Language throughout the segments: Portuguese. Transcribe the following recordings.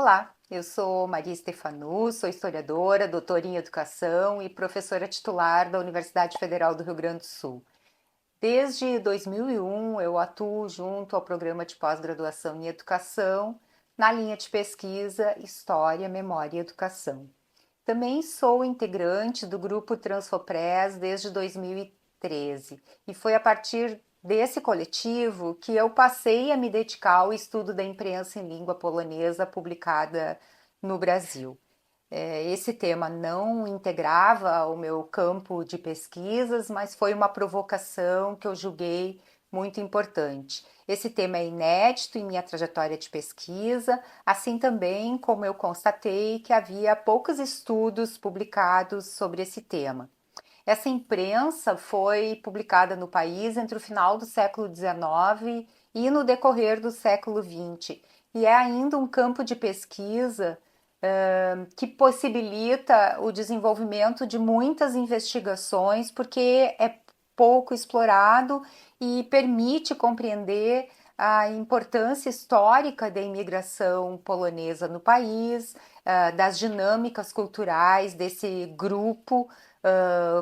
Olá, eu sou Maria Stefanu, sou historiadora, doutora em educação e professora titular da Universidade Federal do Rio Grande do Sul. Desde 2001, eu atuo junto ao programa de pós-graduação em educação, na linha de pesquisa História, Memória e Educação. Também sou integrante do grupo Transfopress desde 2013 e foi a partir desse coletivo que eu passei a me dedicar ao estudo da imprensa em língua polonesa publicada no Brasil. Esse tema não integrava o meu campo de pesquisas, mas foi uma provocação que eu julguei muito importante. Esse tema é inédito em minha trajetória de pesquisa, assim também como eu constatei que havia poucos estudos publicados sobre esse tema. Essa imprensa foi publicada no país entre o final do século XIX e no decorrer do século XX, e é ainda um campo de pesquisa que possibilita o desenvolvimento de muitas investigações, porque é pouco explorado e permite compreender a importância histórica da imigração polonesa no país, das dinâmicas culturais desse grupo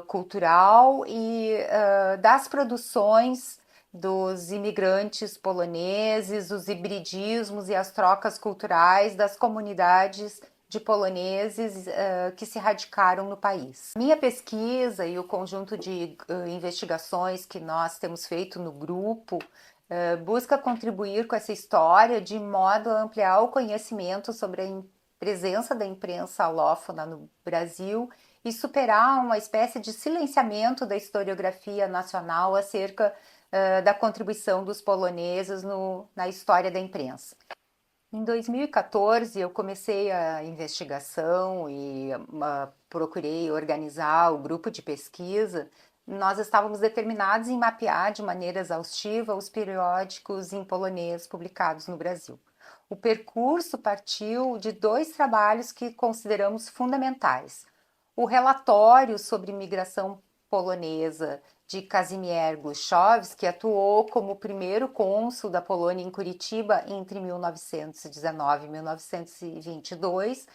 cultural e das produções dos imigrantes poloneses, os hibridismos e as trocas culturais das comunidades de poloneses que se radicaram no país. Minha pesquisa e o conjunto de investigações que nós temos feito no grupo busca contribuir com essa história de modo a ampliar o conhecimento sobre a presença da imprensa alófona no Brasil e superar uma espécie de silenciamento da historiografia nacional acerca da contribuição dos poloneses na história da imprensa. Em 2014, eu comecei a investigação e procurei organizar o grupo de pesquisa. Nós estávamos determinados em mapear de maneira exaustiva os periódicos em polonês publicados no Brasil. O percurso partiu de dois trabalhos que consideramos fundamentais. O relatório sobre imigração polonesa de Kazimierz Gluchowski, que atuou como primeiro cônsul da Polônia em Curitiba entre 1919 e 1922,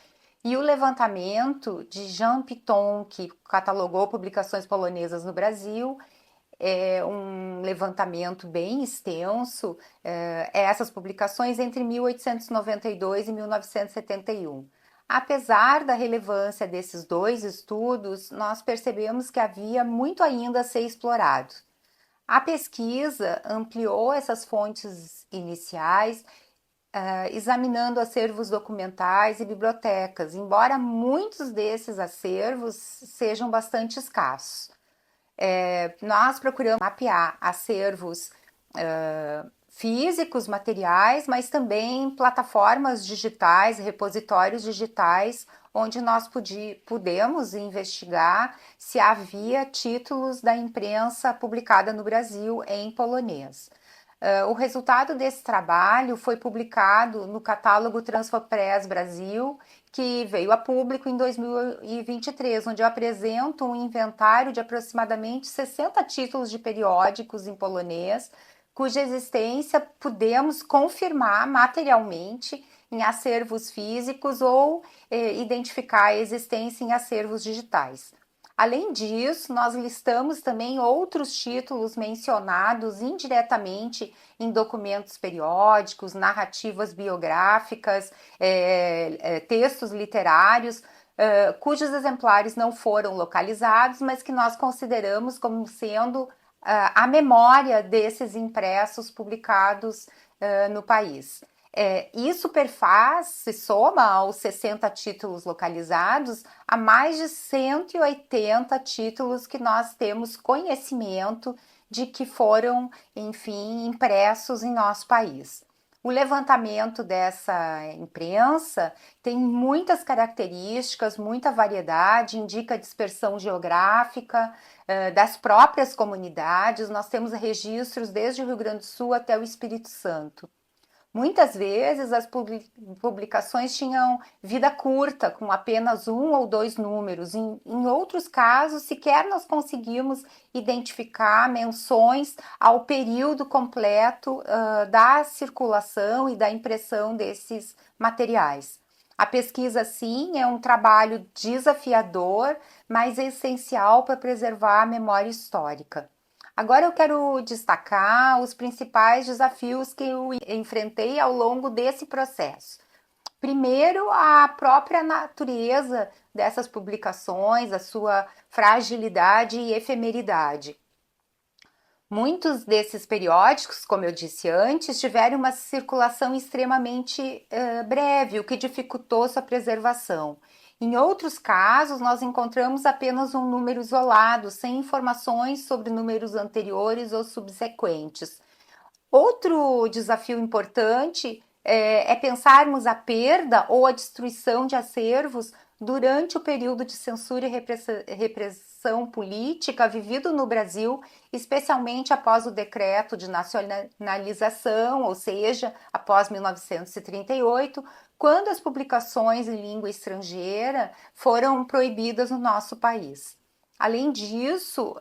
e o levantamento de Jean Piton, que catalogou publicações polonesas no Brasil. É um levantamento bem extenso, essas publicações entre 1892 e 1971. Apesar da relevância desses dois estudos, nós percebemos que havia muito ainda a ser explorado. A pesquisa ampliou essas fontes iniciais, examinando acervos documentais e bibliotecas, embora muitos desses acervos sejam bastante escassos. Nós procuramos mapear acervos físicos, materiais, mas também plataformas digitais, repositórios digitais, onde nós pudemos investigar se havia títulos da imprensa publicada no Brasil em polonês. O resultado desse trabalho foi publicado no catálogo Transfopress Brasil, que veio a público em 2023, onde eu apresento um inventário de aproximadamente 60 títulos de periódicos em polonês, cuja existência podemos confirmar materialmente em acervos físicos ou identificar a existência em acervos digitais. Além disso, nós listamos também outros títulos mencionados indiretamente em documentos periódicos, narrativas biográficas, textos literários, cujos exemplares não foram localizados, mas que nós consideramos como sendo a memória desses impressos publicados no país. Isso se soma aos 60 títulos localizados, a mais de 180 títulos que nós temos conhecimento de que foram, enfim, impressos em nosso país. O levantamento dessa imprensa tem muitas características, muita variedade, indica dispersão geográfica das próprias comunidades. Nós temos registros desde o Rio Grande do Sul até o Espírito Santo. Muitas vezes as publicações tinham vida curta, com apenas um ou dois números. Em outros casos, sequer nós conseguimos identificar menções ao período completo da circulação e da impressão desses materiais. A pesquisa, sim, é um trabalho desafiador, mas essencial para preservar a memória histórica. Agora eu quero destacar os principais desafios que eu enfrentei ao longo desse processo. Primeiro, a própria natureza dessas publicações, a sua fragilidade e efemeridade. Muitos desses periódicos, como eu disse antes, tiveram uma circulação extremamente breve, o que dificultou sua preservação. Em outros casos, nós encontramos apenas um número isolado, sem informações sobre números anteriores ou subsequentes. Outro desafio importante é pensarmos a perda ou a destruição de acervos durante o período de censura e repressão política vivido no Brasil, especialmente após o decreto de nacionalização, ou seja, após 1938, quando as publicações em língua estrangeira foram proibidas no nosso país. Além disso,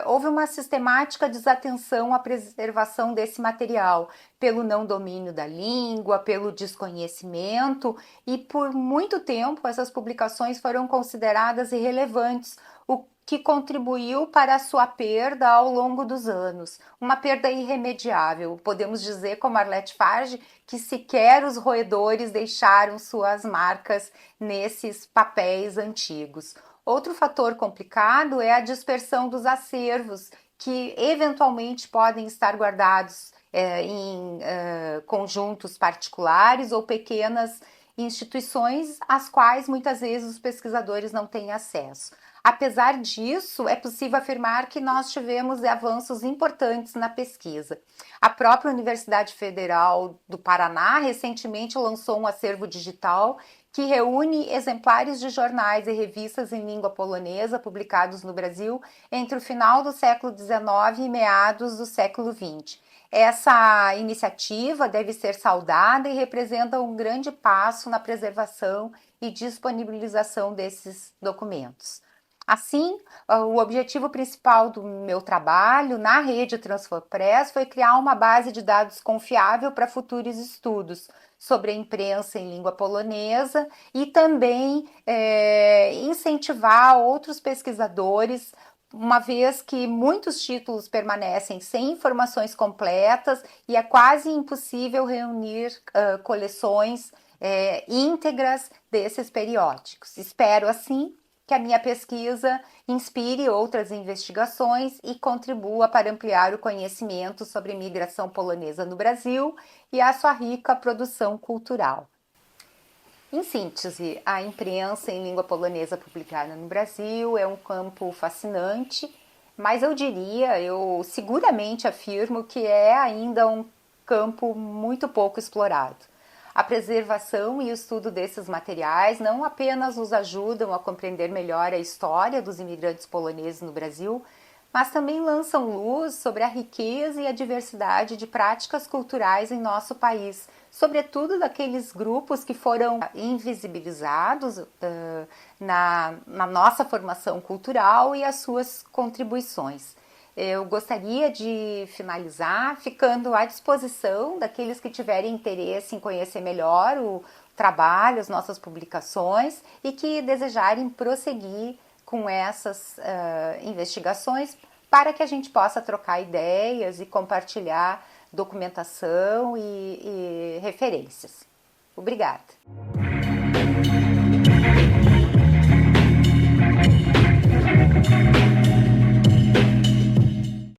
houve uma sistemática desatenção à preservação desse material, pelo não domínio da língua, pelo desconhecimento, e por muito tempo essas publicações foram consideradas irrelevantes, o que contribuiu para a sua perda ao longo dos anos. Uma perda irremediável. Podemos dizer, como Arlette Farge, que sequer os roedores deixaram suas marcas nesses papéis antigos. Outro fator complicado é a dispersão dos acervos, que eventualmente podem estar guardados em conjuntos particulares ou pequenas instituições, às quais muitas vezes os pesquisadores não têm acesso. Apesar disso, é possível afirmar que nós tivemos avanços importantes na pesquisa. A própria Universidade Federal do Paraná recentemente lançou um acervo digital que reúne exemplares de jornais e revistas em língua polonesa publicados no Brasil entre o final do século XIX e meados do século XX. Essa iniciativa deve ser saudada e representa um grande passo na preservação e disponibilização desses documentos. Assim, o objetivo principal do meu trabalho na rede Transfer Press foi criar uma base de dados confiável para futuros estudos sobre a imprensa em língua polonesa e também incentivar outros pesquisadores, uma vez que muitos títulos permanecem sem informações completas e é quase impossível reunir coleções íntegras desses periódicos. Espero, assim, que a minha pesquisa inspire outras investigações e contribua para ampliar o conhecimento sobre a imigração polonesa no Brasil e a sua rica produção cultural. Em síntese, a imprensa em língua polonesa publicada no Brasil é um campo fascinante, mas eu seguramente afirmo que é ainda um campo muito pouco explorado. A preservação e o estudo desses materiais não apenas nos ajudam a compreender melhor a história dos imigrantes poloneses no Brasil, mas também lançam luz sobre a riqueza e a diversidade de práticas culturais em nosso país, sobretudo daqueles grupos que foram invisibilizados na nossa formação cultural e as suas contribuições. Eu gostaria de finalizar ficando à disposição daqueles que tiverem interesse em conhecer melhor o trabalho, as nossas publicações e que desejarem prosseguir com essas investigações para que a gente possa trocar ideias e compartilhar documentação e referências. Obrigada.